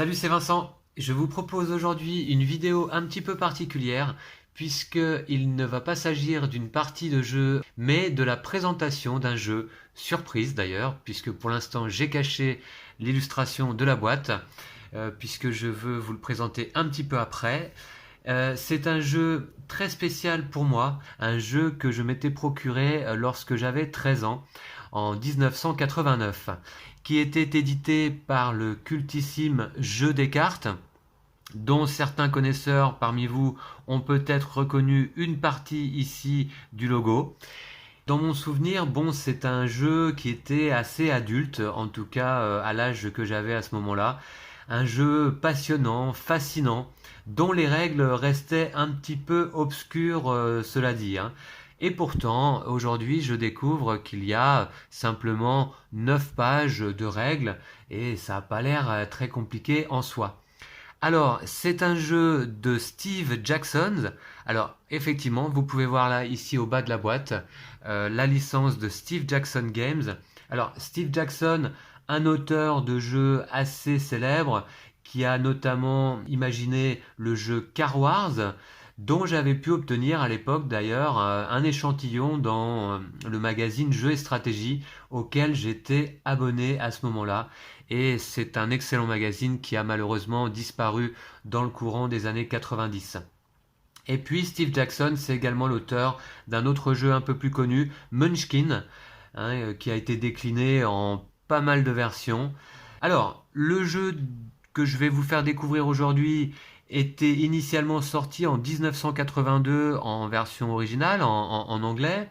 Salut, c'est Vincent. Je vous propose aujourd'hui une vidéo un petit peu particulière puisqu'il ne va pas s'agir d'une partie de jeu mais de la présentation d'un jeu, surprise d'ailleurs, puisque pour l'instant j'ai caché l'illustration de la boîte puisque je veux vous le présenter un petit peu après. C'est un jeu très spécial pour moi, un jeu que je m'étais procuré lorsque j'avais 13 ans, en 1989, qui était édité par le cultissime Jeu des cartes, dont certains connaisseurs parmi vous ont peut-être reconnu une partie ici du logo. Dans mon souvenir, bon, c'est un jeu qui était assez adulte, en tout cas à l'âge que j'avais à ce moment-là. Un jeu passionnant, fascinant, dont les règles restaient un petit peu obscures, cela dit, hein. Et pourtant, aujourd'hui, je découvre qu'il y a simplement 9 pages de règles et ça n'a pas l'air très compliqué en soi. Alors, c'est un jeu de Steve Jackson. Alors, effectivement, vous pouvez voir là, ici au bas de la boîte, la licence de Steve Jackson Games. Alors, Steve Jackson, un auteur de jeux assez célèbre, qui a notamment imaginé le jeu Car Wars, dont j'avais pu obtenir à l'époque d'ailleurs un échantillon dans le magazine Jeux et Stratégie auquel j'étais abonné à ce moment-là. Et c'est un excellent magazine qui a malheureusement disparu dans le courant des années 90. Et puis Steve Jackson, c'est également l'auteur d'un autre jeu un peu plus connu, Munchkin, hein, qui a été décliné en pas mal de versions. Alors, le jeu que je vais vous faire découvrir aujourd'hui était initialement sorti en 1982 en version originale, en anglais,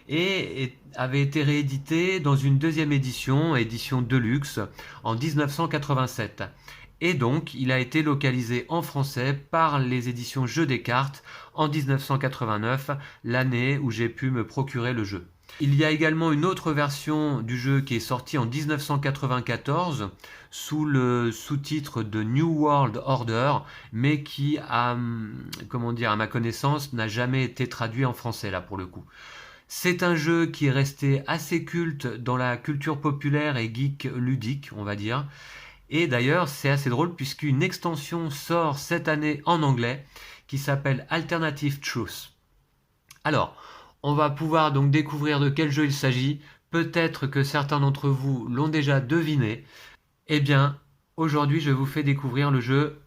et avait été réédité dans une deuxième édition, édition Deluxe, en 1987. Et donc, il a été localisé en français par les éditions Jeux des cartes en 1989, l'année où j'ai pu me procurer le jeu. Il y a également une autre version du jeu qui est sortie en 1994 sous le sous-titre de New World Order, mais qui, à ma connaissance, n'a jamais été traduit en français là pour le coup. C'est un jeu qui est resté assez culte dans la culture populaire et geek ludique, on va dire. Et d'ailleurs, c'est assez drôle puisqu'une extension sort cette année en anglais qui s'appelle Alternative Truth. Alors, on va pouvoir donc découvrir de quel jeu il s'agit. Peut-être que certains d'entre vous l'ont déjà deviné. Eh bien, aujourd'hui, je vous fais découvrir le jeu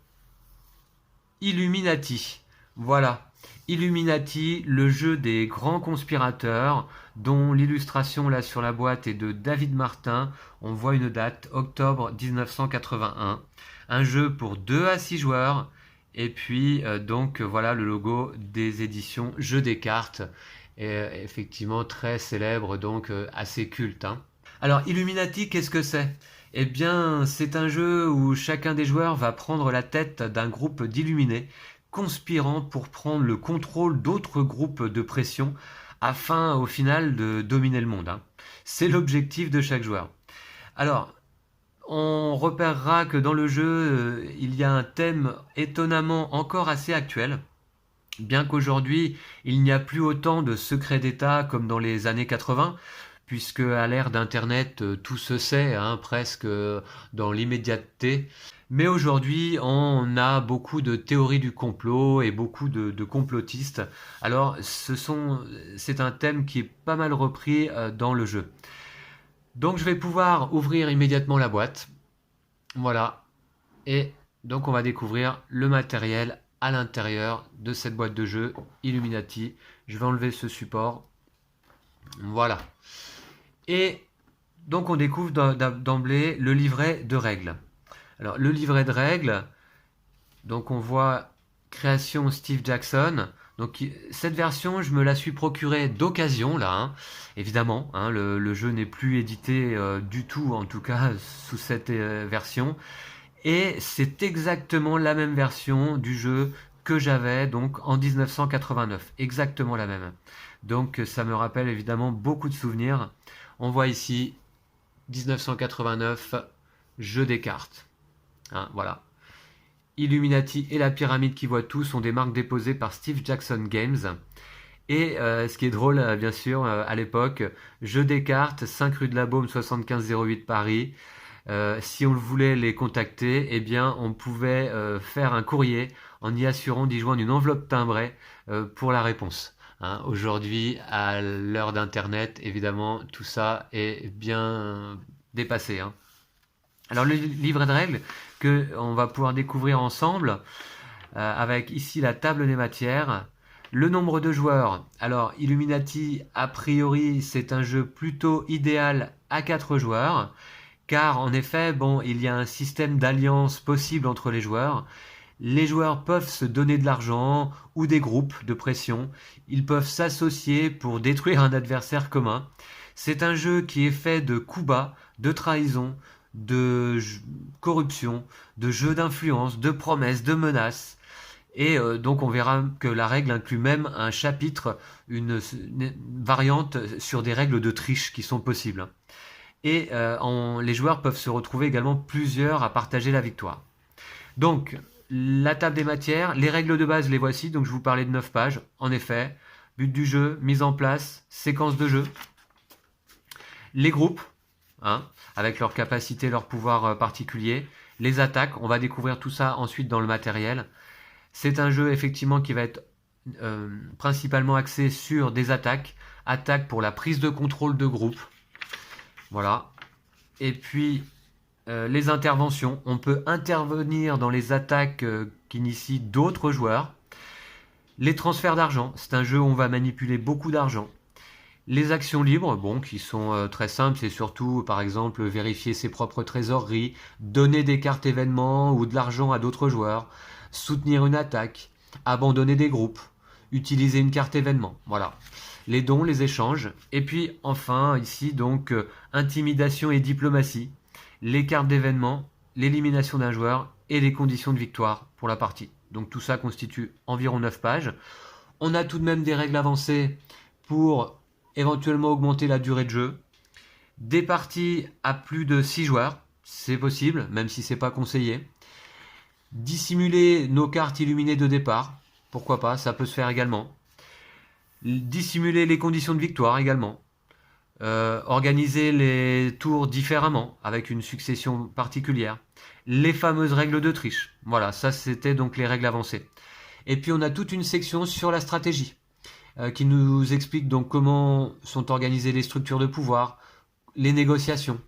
Illuminati. Voilà, Illuminati, le jeu des grands conspirateurs, dont l'illustration là sur la boîte est de David Martin. On voit une date, octobre 1981. Un jeu pour 2 à 6 joueurs. Et puis, voilà le logo des éditions Jeux des cartes. Et, effectivement, très célèbre, donc assez culte, hein. Alors, Illuminati, qu'est-ce que c'est? Eh bien, c'est un jeu où chacun des joueurs va prendre la tête d'un groupe d'illuminés conspirant pour prendre le contrôle d'autres groupes de pression afin au final de dominer le monde, hein. C'est l'objectif de chaque joueur. Alors, on repérera que dans le jeu, il y a un thème étonnamment encore assez actuel, bien qu'aujourd'hui, il n'y a plus autant de secrets d'État comme dans les années 80, puisque à l'ère d'Internet, tout se sait, hein, presque dans l'immédiateté. Mais aujourd'hui, on a beaucoup de théories du complot et beaucoup de complotistes. Alors, c'est un thème qui est pas mal repris dans le jeu. Donc, je vais pouvoir ouvrir immédiatement la boîte. Voilà. Et donc, on va découvrir le matériel à l'intérieur de cette boîte de jeu Illuminati. Je vais enlever ce support. Voilà. Et donc, on découvre d'emblée le livret de règles. Alors, le livret de règles, donc on voit création Steve Jackson. Donc, cette version, je me la suis procurée d'occasion, là, hein. Évidemment, hein, le jeu n'est plus édité du tout, en tout cas, sous cette version. Et c'est exactement la même version du jeu que j'avais donc en 1989. Exactement la même. Donc, ça me rappelle évidemment beaucoup de souvenirs. On voit ici 1989, jeu des cartes. Hein, voilà. Illuminati et la pyramide qui voit tout sont des marques déposées par Steve Jackson Games. Et ce qui est drôle, bien sûr, à l'époque, jeu des cartes, 5 rue de la Baume, 7508 Paris. Si on voulait les contacter, eh bien on pouvait faire un courrier en y assurant d'y joindre une enveloppe timbrée pour la réponse. Hein, aujourd'hui, à l'heure d'Internet, évidemment, tout ça est bien dépassé. Hein. Alors le livret de règles que on va pouvoir découvrir ensemble, avec ici la table des matières, le nombre de joueurs. Alors Illuminati, a priori, c'est un jeu plutôt idéal à 4 joueurs. Car en effet, bon, il y a un système d'alliance possible entre les joueurs. Les joueurs peuvent se donner de l'argent ou des groupes de pression. Ils peuvent s'associer pour détruire un adversaire commun. C'est un jeu qui est fait de coups bas, de trahison, de corruption, de jeux d'influence, de promesses, de menaces. Et donc on verra que la règle inclut même un chapitre, une variante sur des règles de triche qui sont possibles. Et les joueurs peuvent se retrouver également plusieurs à partager la victoire. Donc, la table des matières, les règles de base, les voici. Donc, je vous parlais de 9 pages. En effet, but du jeu, mise en place, séquence de jeu. Les groupes, hein, avec leurs capacités, leurs pouvoirs particuliers. Les attaques, on va découvrir tout ça ensuite dans le matériel. C'est un jeu effectivement qui va être principalement axé sur des attaques. Attaques pour la prise de contrôle de groupe. Voilà. Et puis, les interventions. On peut intervenir dans les attaques qu'initient d'autres joueurs. Les transferts d'argent. C'est un jeu où on va manipuler beaucoup d'argent. Les actions libres, bon, qui sont très simples. C'est surtout, par exemple, vérifier ses propres trésoreries, donner des cartes événements ou de l'argent à d'autres joueurs, soutenir une attaque, abandonner des groupes, utiliser une carte événement. Voilà. Les dons, les échanges, et puis enfin ici donc intimidation et diplomatie, les cartes d'événement, l'élimination d'un joueur et les conditions de victoire pour la partie. Donc tout ça constitue environ 9 pages. On a tout de même des règles avancées pour éventuellement augmenter la durée de jeu. Des parties à plus de 6 joueurs, c'est possible, même si c'est pas conseillé. Dissimuler nos cartes illuminées de départ, pourquoi pas, ça peut se faire également. Dissimuler les conditions de victoire également. Organiser les tours différemment, avec une succession particulière. Les fameuses règles de triche. Voilà, ça c'était donc les règles avancées. Et puis on a toute une section sur la stratégie, qui nous explique donc comment sont organisées les structures de pouvoir, les négociations.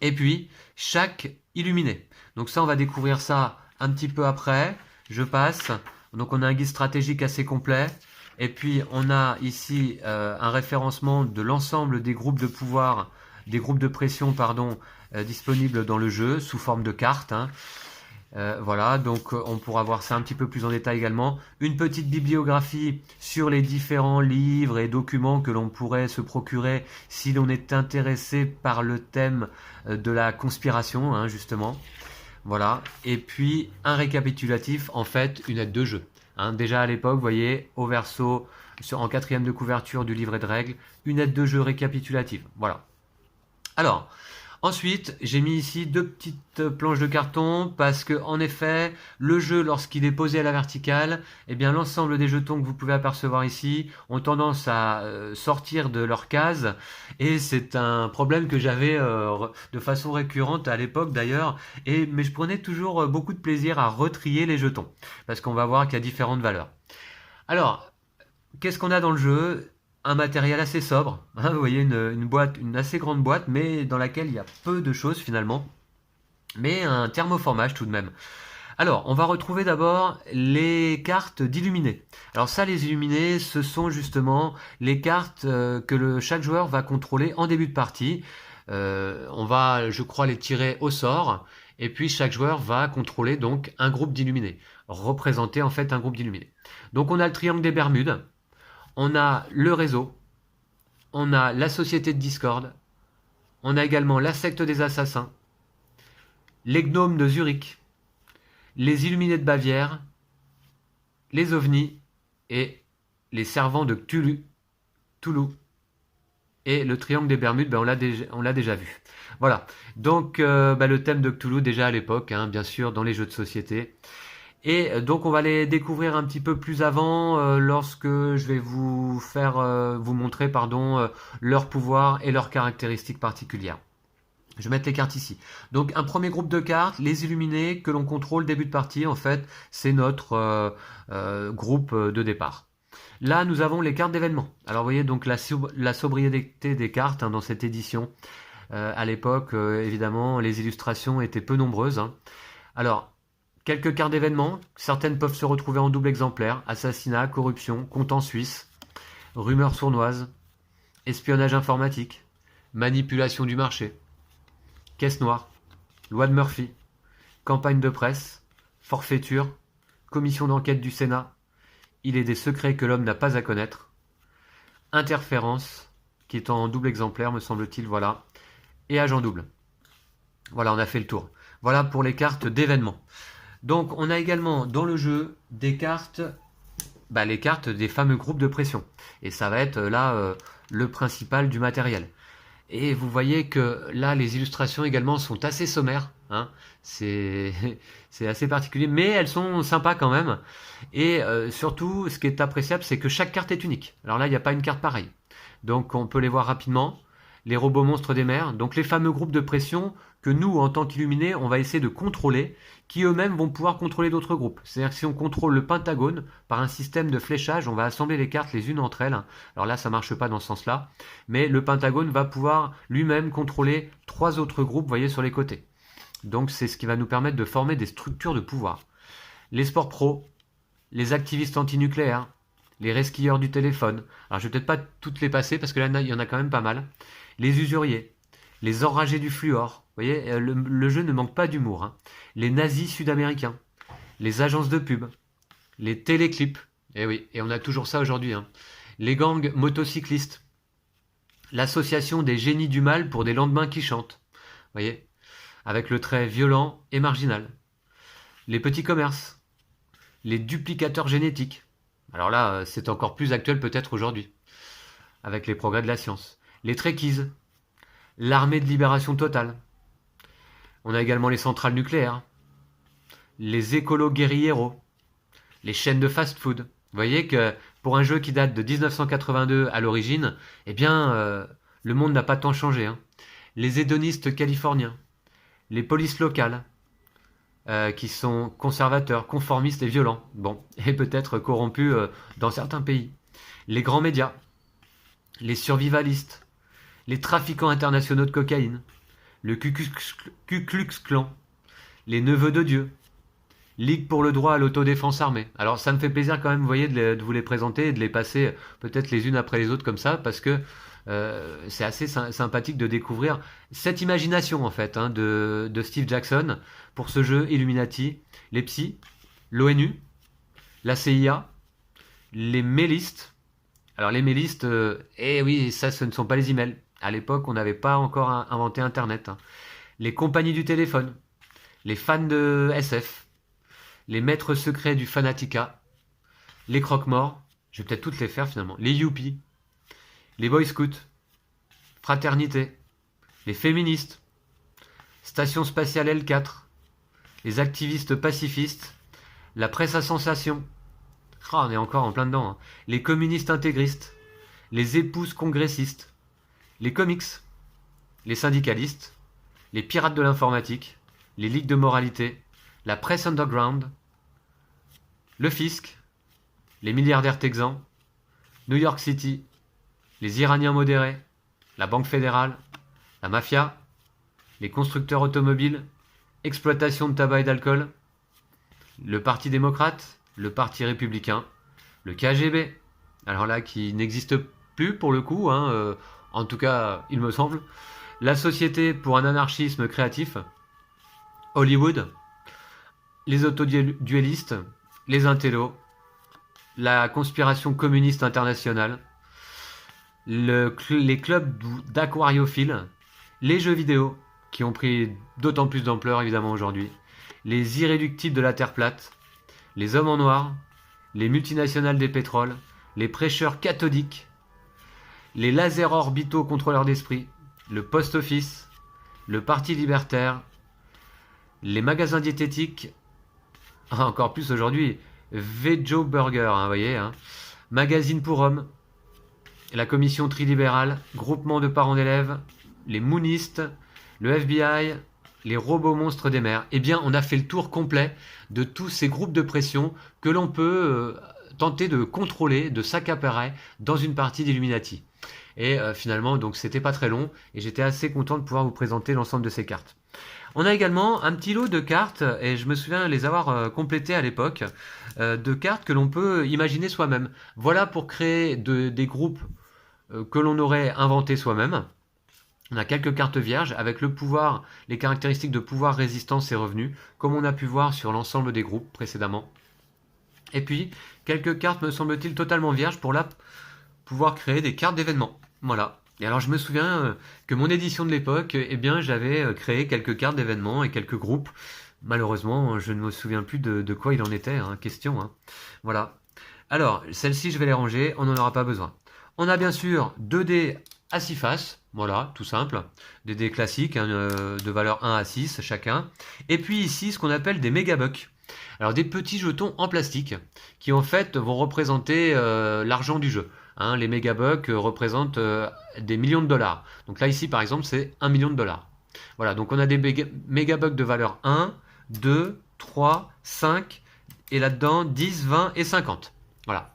Et puis, chaque illuminé. Donc ça, on va découvrir ça un petit peu après. Je passe. Donc on a un guide stratégique assez complet. Et puis on a ici un référencement de l'ensemble des groupes de pouvoir, des groupes de pression, pardon, disponibles dans le jeu sous forme de cartes. Hein. Voilà, donc on pourra voir ça un petit peu plus en détail également. Une petite bibliographie sur les différents livres et documents que l'on pourrait se procurer si l'on est intéressé par le thème de la conspiration, hein, justement. Voilà, et puis un récapitulatif, en fait, une aide de jeu. Hein, déjà à l'époque, vous voyez, au verso, en 4e de couverture du livret de règles, une aide de jeu récapitulative. Voilà. Alors, ensuite, j'ai mis ici 2 petites planches de carton parce que, en effet, le jeu, lorsqu'il est posé à la verticale, eh bien, l'ensemble des jetons que vous pouvez apercevoir ici ont tendance à sortir de leur case et c'est un problème que j'avais de façon récurrente à l'époque d'ailleurs. Mais je prenais toujours beaucoup de plaisir à retrier les jetons parce qu'on va voir qu'il y a différentes valeurs. Alors, qu'est-ce qu'on a dans le jeu ? Un matériel assez sobre, hein, vous voyez une boîte, une assez grande boîte, mais dans laquelle il y a peu de choses finalement, mais un thermoformage tout de même. Alors, on va retrouver d'abord les cartes d'illuminés. Alors ça, les illuminés, ce sont justement les cartes que chaque joueur va contrôler en début de partie. On va, je crois, les tirer au sort, et puis chaque joueur va contrôler donc un groupe d'illuminés, représenter en fait un groupe d'illuminés. Donc on a le triangle des Bermudes, on a le réseau, on a la société de Discord, on a également la secte des assassins, les gnomes de Zurich, les illuminés de Bavière, les ovnis et les servants de Cthulhu, et le triangle des Bermudes, ben on l'a déjà vu. Voilà, donc le thème de Cthulhu déjà à l'époque, hein, bien sûr, dans les jeux de société. Et donc on va les découvrir un petit peu plus avant lorsque je vais vous montrer leur pouvoir et leurs caractéristiques particulières. Je vais mettre les cartes ici. Donc un premier groupe de cartes, les illuminés, que l'on contrôle début de partie, en fait, c'est notre groupe de départ. Là, nous avons les cartes d'événements. Alors vous voyez donc la sobriété des cartes dans cette édition. À l'époque, évidemment, les illustrations étaient peu nombreuses. Alors, quelques cartes d'événements. Certaines peuvent se retrouver en double exemplaire. Assassinat, corruption, compte en Suisse, rumeurs sournoises, espionnage informatique, manipulation du marché, caisse noire, loi de Murphy, campagne de presse, forfaiture, commission d'enquête du Sénat, il est des secrets que l'homme n'a pas à connaître, interférence, qui est en double exemplaire, me semble-t-il, voilà, et agent double. Voilà, on a fait le tour. Voilà pour les cartes d'événements. Donc, on a également dans le jeu des cartes, les cartes des fameux groupes de pression. Et ça va être là le principal du matériel. Et vous voyez que là, les illustrations également sont assez sommaires. C'est assez particulier, mais elles sont sympas quand même. Et surtout, ce qui est appréciable, c'est que chaque carte est unique. Alors là, il n'y a pas une carte pareille. Donc on peut les voir rapidement. Les robots monstres des mers, donc les fameux groupes de pression que nous, en tant qu'illuminés, on va essayer de contrôler, qui eux-mêmes vont pouvoir contrôler d'autres groupes. C'est-à-dire que si on contrôle le Pentagone, par un système de fléchage, on va assembler les cartes les unes entre elles. Alors là, ça ne marche pas dans ce sens-là, mais le Pentagone va pouvoir lui-même contrôler 3 autres groupes, vous voyez, sur les côtés. Donc c'est ce qui va nous permettre de former des structures de pouvoir. Les sports pros, les activistes antinucléaires, les resquilleurs du téléphone. Alors je vais peut-être pas toutes les passer, parce que là, il y en a quand même pas mal. Les usuriers, les enragés du fluor, vous voyez, le jeu ne manque pas d'humour. Les nazis sud-américains, les agences de pub, les téléclips, et oui, et on a toujours ça aujourd'hui, les gangs motocyclistes, l'association des génies du mal pour des lendemains qui chantent, vous voyez, avec le trait violent et marginal, les petits commerces, les duplicateurs génétiques, alors là, c'est encore plus actuel peut-être aujourd'hui, avec les progrès de la science, les trekkies, l'armée de libération totale. On a également les centrales nucléaires, les écolos guérilleros, les chaînes de fast-food. Vous voyez que pour un jeu qui date de 1982 à l'origine, eh bien, le monde n'a pas tant changé. Les hédonistes californiens, les polices locales, qui sont conservateurs, conformistes et violents. Bon, et peut-être corrompus dans certains pays. Les grands médias, les survivalistes, les trafiquants internationaux de cocaïne, le Ku Klux Klan, les neveux de Dieu, Ligue pour le droit à l'autodéfense armée. Alors ça me fait plaisir quand même, vous voyez, de vous les présenter et de les passer peut-être les unes après les autres comme ça, parce que c'est assez sympathique de découvrir cette imagination en fait de Steve Jackson pour ce jeu Illuminati, les psys, l'ONU, la CIA, les mélistes. Alors les mélistes, oui, ça ce ne sont pas les emails. À l'époque, on n'avait pas encore inventé Internet. Les compagnies du téléphone, les fans de SF, les maîtres secrets du Fanatica, les croque-morts, je vais peut-être toutes les faire finalement, les yuppies, les boy scouts, fraternité, les féministes, station spatiale L4, les activistes pacifistes, la presse à sensation, on est encore en plein dedans, les communistes intégristes, les épouses congressistes, les comics, les syndicalistes, les pirates de l'informatique, les ligues de moralité, la presse underground, le fisc, les milliardaires texans, New York City, les Iraniens modérés, la Banque fédérale, la mafia, les constructeurs automobiles, exploitation de tabac et d'alcool, le Parti démocrate, le Parti républicain, le KGB, alors là qui n'existe plus pour le coup, en tout cas il me semble, la Société pour un anarchisme créatif, Hollywood, les autoduellistes, les intellos, la conspiration communiste internationale, les clubs d'aquariophiles, les jeux vidéo, qui ont pris d'autant plus d'ampleur évidemment aujourd'hui, les irréductibles de la Terre plate, les hommes en noir, les multinationales des pétroles, les prêcheurs cathodiques, les lasers orbitaux contrôleurs d'esprit, le post-office, le Parti libertaire, les magasins diététiques, encore plus aujourd'hui, Vejo Burger, vous voyez, Magazine pour hommes, la commission trilibérale, groupement de parents d'élèves, les moonistes, le FBI, les robots monstres des mers. Eh bien, on a fait le tour complet de tous ces groupes de pression que l'on peut tenter de contrôler, de s'accaparer dans une partie d'Illuminati. Et finalement, donc c'était pas très long et j'étais assez content de pouvoir vous présenter l'ensemble de ces cartes. On a également un petit lot de cartes, et je me souviens les avoir complétées à l'époque, de cartes que l'on peut imaginer soi-même. Voilà pour créer des groupes que l'on aurait inventés soi-même. On a quelques cartes vierges avec le pouvoir, les caractéristiques de pouvoir, résistance et revenu, comme on a pu voir sur l'ensemble des groupes précédemment. Et puis, quelques cartes me semble-t-il totalement vierges pour là pouvoir créer des cartes d'événements. Voilà. Et alors je me souviens que mon édition de l'époque, eh bien j'avais créé quelques cartes d'événements et quelques groupes. Malheureusement, je ne me souviens plus de quoi il en était, hein, question. Hein. Voilà. Alors, celles-ci, je vais les ranger, on n'en aura pas besoin. On a bien sûr 2 dés à 6 faces, voilà, tout simple. Des dés classiques, hein, de valeur 1 à 6 chacun. Et puis ici, ce qu'on appelle des mégabucks. Alors des petits jetons en plastique qui en fait vont représenter l'argent du jeu. Hein, les mégabucks représentent des millions de dollars. Donc là ici par exemple c'est 1 million de dollars. Voilà, donc on a des mégabucks de valeur 1, 2, 3, 5 et là-dedans 10, 20 et 50. Voilà.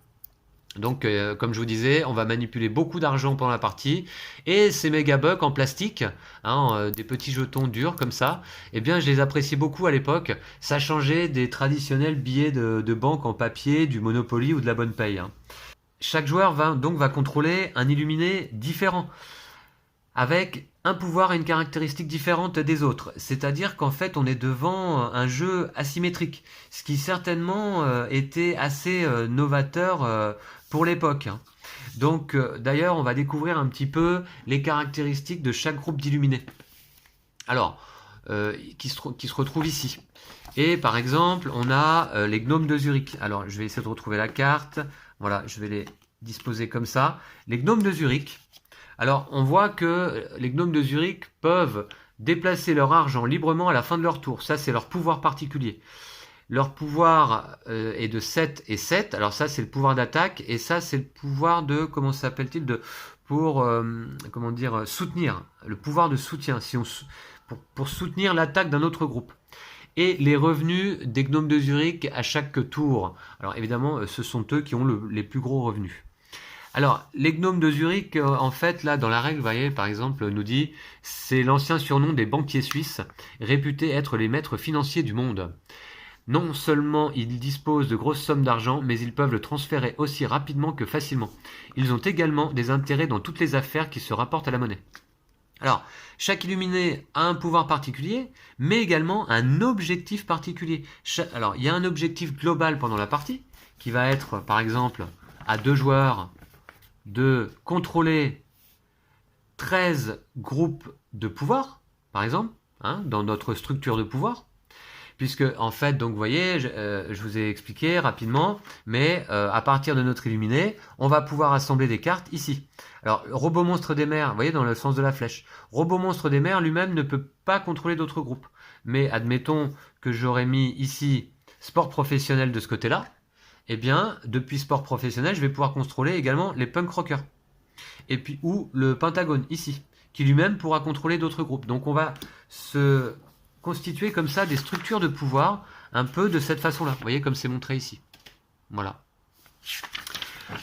Donc, comme je vous disais, on va manipuler beaucoup d'argent pendant la partie. Et ces mégabucks en plastique, hein, des petits jetons durs comme ça, eh bien, je les appréciais beaucoup à l'époque. Ça changeait des traditionnels billets de banque en papier, du Monopoly ou de la Bonne Paye. Hein. Chaque joueur va contrôler un illuminé différent, avec un pouvoir et une caractéristique différente des autres. C'est-à-dire qu'en fait, on est devant un jeu asymétrique, ce qui certainement était assez novateur pour l'époque. Hein. Donc, d'ailleurs, on va découvrir un petit peu les caractéristiques de chaque groupe d'illuminés. Alors, qui se retrouvent ici. Et par exemple, on a les gnomes de Zurich. Alors, je vais essayer de retrouver la carte. Voilà, je vais les disposer comme ça. Les gnomes de Zurich. Alors, on voit que les gnomes de Zurich peuvent déplacer leur argent librement à la fin de leur tour. Ça, c'est leur pouvoir particulier. Leur pouvoir est de 7 et 7. Alors ça, c'est le pouvoir d'attaque. Et ça, c'est le pouvoir de, comment s'appelle-t-il, pour comment dire, soutenir. Le pouvoir de soutien, pour soutenir l'attaque d'un autre groupe. Et les revenus des gnomes de Zurich à chaque tour. Alors évidemment, ce sont eux qui ont les plus gros revenus. Alors, les gnomes de Zurich, en fait, là, dans la règle, vous voyez, par exemple, nous dit, c'est l'ancien surnom des banquiers suisses, réputés être les maîtres financiers du monde. Non seulement ils disposent de grosses sommes d'argent, mais ils peuvent le transférer aussi rapidement que facilement. Ils ont également des intérêts dans toutes les affaires qui se rapportent à la monnaie. Alors, chaque illuminé a un pouvoir particulier, mais également un objectif particulier. Alors, il y a un objectif global pendant la partie, qui va être, par exemple, à 2 joueurs, de contrôler 13 groupes de pouvoir, par exemple, hein, dans notre structure de pouvoir. Puisque, en fait, donc vous voyez, je vous ai expliqué rapidement, mais à partir de notre illuminé, on va pouvoir assembler des cartes ici. Alors, Robot Monstre des Mers, vous voyez, dans le sens de la flèche. Robot Monstre des Mers lui-même ne peut pas contrôler d'autres groupes. Mais admettons que j'aurais mis ici Sport Professionnel de ce côté-là. Eh bien, depuis Sport Professionnel, je vais pouvoir contrôler également les Punk Rockers. Et puis, ou le Pentagone, ici, qui lui-même pourra contrôler d'autres groupes. Donc, on va se constituer comme ça des structures de pouvoir un peu de cette façon-là. Vous voyez comme c'est montré ici. Voilà.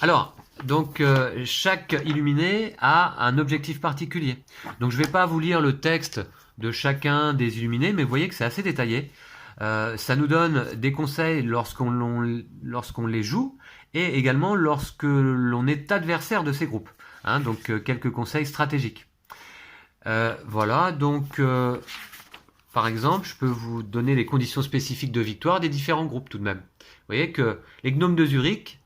Alors, donc chaque illuminé a un objectif particulier. Donc je ne vais pas vous lire le texte de chacun des illuminés, mais vous voyez que c'est assez détaillé. Ça nous donne des conseils lorsqu'on les joue et également lorsque l'on est adversaire de ces groupes. Hein, donc quelques conseils stratégiques. Voilà, donc par exemple, je peux vous donner les conditions spécifiques de victoire des différents groupes tout de même. Vous voyez que les gnomes de Zurich,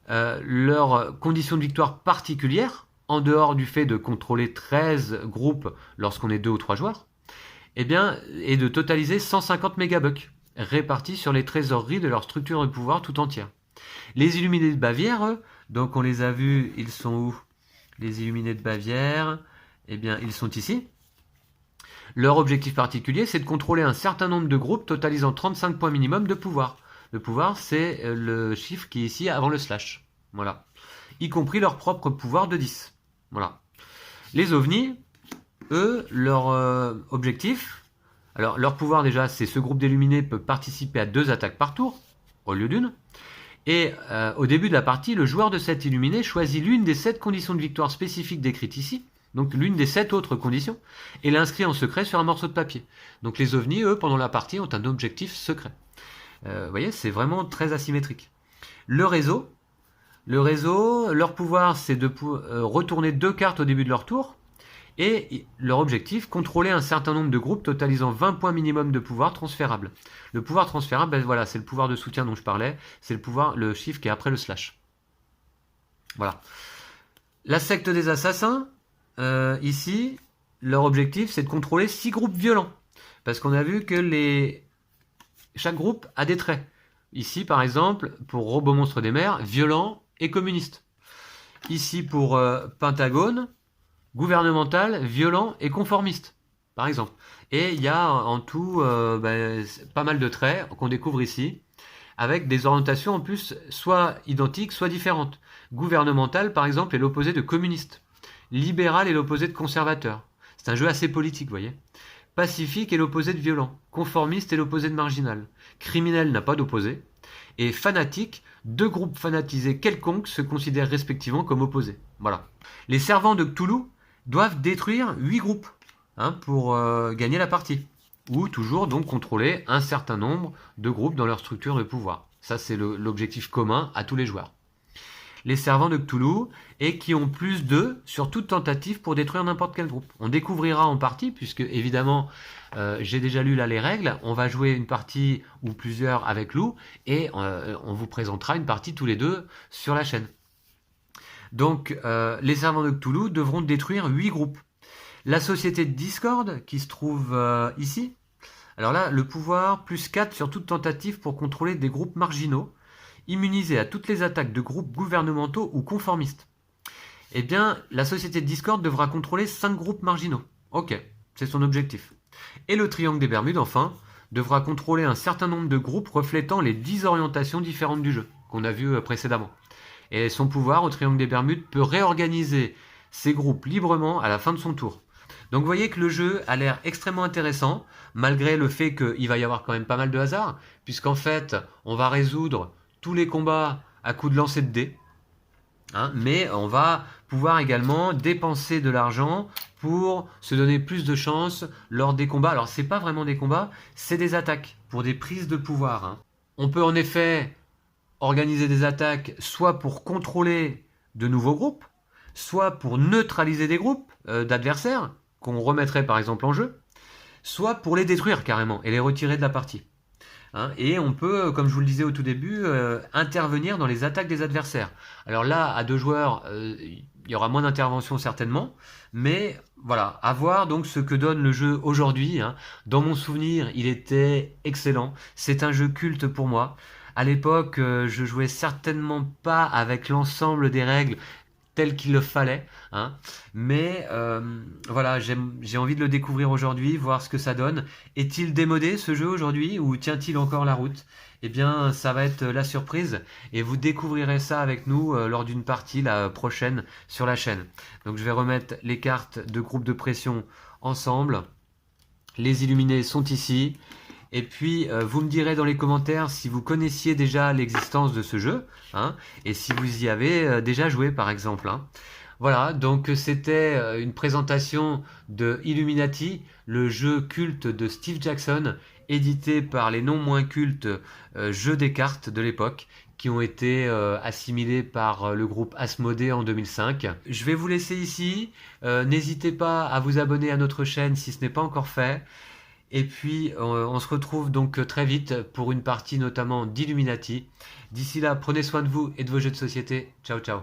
leurs conditions de victoire particulières, en dehors du fait de contrôler 13 groupes lorsqu'on est 2 ou 3 joueurs, eh bien, est de totaliser 150 mégabucks, répartis sur les trésoreries de leur structure de pouvoir tout entière. Les illuminés de Bavière, eux, donc on les a vus, ils sont où? Les illuminés de Bavière, eh bien, ils sont ici. Leur objectif particulier, c'est de contrôler un certain nombre de groupes totalisant 35 points minimum de pouvoir. Le pouvoir, c'est le chiffre qui est ici avant le slash. Voilà. Y compris leur propre pouvoir de 10. Voilà. Les ovnis, eux, leur objectif, alors leur pouvoir déjà, c'est ce groupe d'illuminés peut participer à 2 attaques par tour, au lieu d'une. Et au début de la partie, le joueur de 7 illuminés choisit l'une des 7 conditions de victoire spécifiques décrites ici, donc l'une des 7 autres conditions, et l'inscrit en secret sur un morceau de papier. Donc les ovnis, eux, pendant la partie, ont un objectif secret. Vous voyez, c'est vraiment très asymétrique. Le réseau, leur pouvoir, c'est de retourner 2 cartes au début de leur tour, et leur objectif, contrôler un certain nombre de groupes totalisant 20 points minimum de pouvoir transférable. Le pouvoir transférable, ben voilà, c'est le pouvoir de soutien dont je parlais, c'est le chiffre qui est après le slash. Voilà. La secte des assassins, ici, leur objectif, c'est de contrôler 6 groupes violents. Parce qu'on a vu que chaque groupe a des traits. Ici, par exemple, pour Robot Monstre des Mers, violent et communiste. Ici, pour Pentagone, gouvernemental, violent et conformiste, par exemple. Et il y a en tout pas mal de traits qu'on découvre ici, avec des orientations en plus soit identiques, soit différentes. Gouvernemental, par exemple, est l'opposé de communiste. Libéral est l'opposé de conservateur. C'est un jeu assez politique, vous voyez. Pacifique est l'opposé de violent. Conformiste est l'opposé de marginal. Criminel n'a pas d'opposé. Et fanatique, 2 groupes fanatisés quelconques se considèrent respectivement comme opposés. Voilà. Les servants de Cthulhu doivent détruire 8 groupes pour gagner la partie. Ou toujours donc contrôler un certain nombre de groupes dans leur structure de pouvoir. Ça, c'est l'objectif commun à tous les joueurs. Les servants de Cthulhu, et qui ont plus 2 sur toute tentative pour détruire n'importe quel groupe. On découvrira en partie, puisque évidemment, j'ai déjà lu là les règles, on va jouer une partie ou plusieurs avec Lou, et on vous présentera une partie tous les 2 sur la chaîne. Donc, les servants de Cthulhu devront détruire 8 groupes. La société de Discord, qui se trouve ici, alors là, le pouvoir, plus 4 sur toute tentative pour contrôler des groupes marginaux, immunisés à toutes les attaques de groupes gouvernementaux ou conformistes. Eh bien, la société de Discord devra contrôler 5 groupes marginaux. Ok, c'est son objectif. Et le triangle des Bermudes, enfin, devra contrôler un certain nombre de groupes reflétant les 10 orientations différentes du jeu, qu'on a vu précédemment. Et son pouvoir, au triangle des Bermudes, peut réorganiser ces groupes librement à la fin de son tour. Donc vous voyez que le jeu a l'air extrêmement intéressant, malgré le fait qu'il va y avoir quand même pas mal de hasard, puisqu'en fait, on va résoudre tous les combats à coups de lancer de dés, mais on va pouvoir également dépenser de l'argent pour se donner plus de chances lors des combats. Alors c'est pas vraiment des combats, c'est des attaques, pour des prises de pouvoir. On peut en effet organiser des attaques soit pour contrôler de nouveaux groupes, soit pour neutraliser des groupes d'adversaires, qu'on remettrait par exemple en jeu, soit pour les détruire carrément et les retirer de la partie. Et on peut, comme je vous le disais au tout début, intervenir dans les attaques des adversaires. Alors là, à 2 joueurs, il y aura moins d'intervention certainement, mais voilà, à voir donc ce que donne le jeu aujourd'hui. Dans mon souvenir, il était excellent. C'est un jeu culte pour moi. À l'époque, je jouais certainement pas avec l'ensemble des règles tel qu'il le fallait, mais voilà, j'ai envie de le découvrir aujourd'hui, voir ce que ça donne. Est-il démodé ce jeu aujourd'hui ou tient-il encore la route? Eh bien, ça va être la surprise et vous découvrirez ça avec nous lors d'une partie la prochaine sur la chaîne. Donc je vais remettre les cartes de groupe de pression ensemble. Les illuminés sont ici. Et puis, vous me direz dans les commentaires si vous connaissiez déjà l'existence de ce jeu, et si vous y avez déjà joué par exemple. Voilà, donc c'était une présentation de Illuminati, le jeu culte de Steve Jackson, édité par les non moins cultes jeux des cartes de l'époque, qui ont été assimilés par le groupe Asmodée en 2005. Je vais vous laisser ici, n'hésitez pas à vous abonner à notre chaîne si ce n'est pas encore fait. Et puis, on se retrouve donc très vite pour une partie notamment d'Illuminati. D'ici là, prenez soin de vous et de vos jeux de société. Ciao, ciao.